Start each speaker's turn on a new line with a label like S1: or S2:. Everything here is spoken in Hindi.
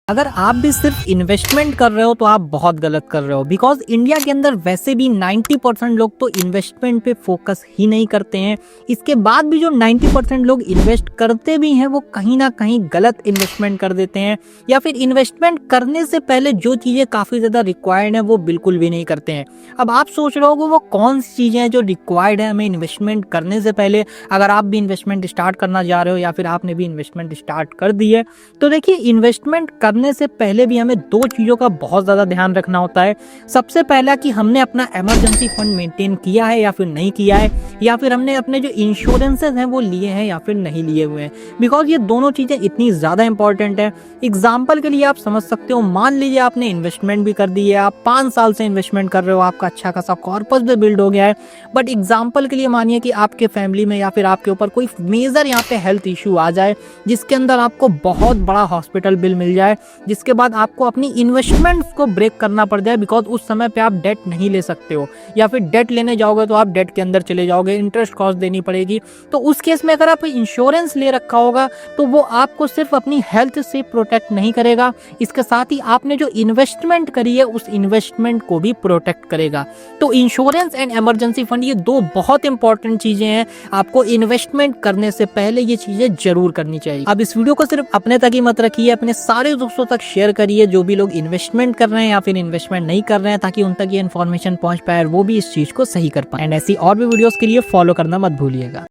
S1: अगर आप भी सिर्फ इन्वेस्टमेंट कर रहे हो तो आप बहुत गलत कर रहे हो, बिकॉज इंडिया के अंदर वैसे भी 90% लोग तो इन्वेस्टमेंट पे फोकस ही नहीं करते हैं। इसके बाद भी जो 90% लोग इन्वेस्ट करते भी हैं वो कहीं ना कहीं गलत इन्वेस्टमेंट कर देते हैं, या फिर इन्वेस्टमेंट करने से पहले जो चीज़ें काफ़ी ज़्यादा रिक्वायर्ड हैं वो बिल्कुल भी नहीं करते हैं। अब आप सोच रहे हो वो कौन सी चीज़ें हैं जो रिक्वायर्ड है हमें इन्वेस्टमेंट करने से पहले। अगर आप भी इन्वेस्टमेंट स्टार्ट करना जा रहे हो या फिर आपने भी इन्वेस्टमेंट स्टार्ट कर दी है, तो देखिए इन्वेस्टमेंट करने से पहले भी हमें दो चीजों का बहुत ज्यादा ध्यान रखना होता है। सबसे पहला कि हमने अपना इमरजेंसी फंड मेंटेन किया है या फिर नहीं किया है, या फिर हमने अपने जो इंश्योरेंसेस हैं वो लिए हैं या फिर नहीं लिए हुए हैं, बिकॉज ये दोनों चीजें इतनी ज्यादा इंपॉर्टेंट है। एग्जाम्पल के लिए आप समझ सकते हो, मान लीजिए आपने इन्वेस्टमेंट भी कर दी है, आप 5 साल से इन्वेस्टमेंट कर रहे हो, आपका अच्छा खासा कॉर्पस भी बिल्ड हो गया है, बट एग्जाम्पल के लिए मानिए कि आपके फैमिली में या फिर आपके ऊपर कोई मेजर यहाँ पे हेल्थ इशू आ जाए जिसके अंदर आपको बहुत बड़ा हॉस्पिटल बिल मिल जाए, जिसके बाद आपको अपनी इन्वेस्टमेंट्स को ब्रेक करना पड़ जाए, बिकॉज उस समय पे आप डेट नहीं ले सकते हो, या फिर डेट लेने जाओगे तो आप डेट के अंदर चले जाओगे, इंटरेस्ट कॉस्ट देनी पड़ेगी। तो उस केस में अगर आप इंश्योरेंस ले रखा होगा तो वो आपको सिर्फ अपनी हेल्थ से प्रोटेक्ट नहीं करेगा, इसके साथ ही आपने जो इन्वेस्टमेंट करी है उस इन्वेस्टमेंट को भी प्रोटेक्ट करेगा। तो इंश्योरेंस एंड इमरजेंसी फंड ये दो बहुत इंपॉर्टेंट चीजें हैं, आपको इन्वेस्टमेंट करने से पहले ये चीजें जरूर करनी चाहिए। अब इस वीडियो को सिर्फ अपने तक ही मत रखिए, अपने सारे दोस्तों तक शेयर करिए जो भी लोग इन्वेस्टमेंट कर रहे हैं या फिर इन्वेस्टमेंट नहीं कर रहे हैं, ताकि उन तक ये इन्फॉर्मेशन पहुंच पाए और वो भी इस चीज को सही कर पाए। एंड ऐसी और भी वीडियोस के लिए फॉलो करना मत भूलिएगा।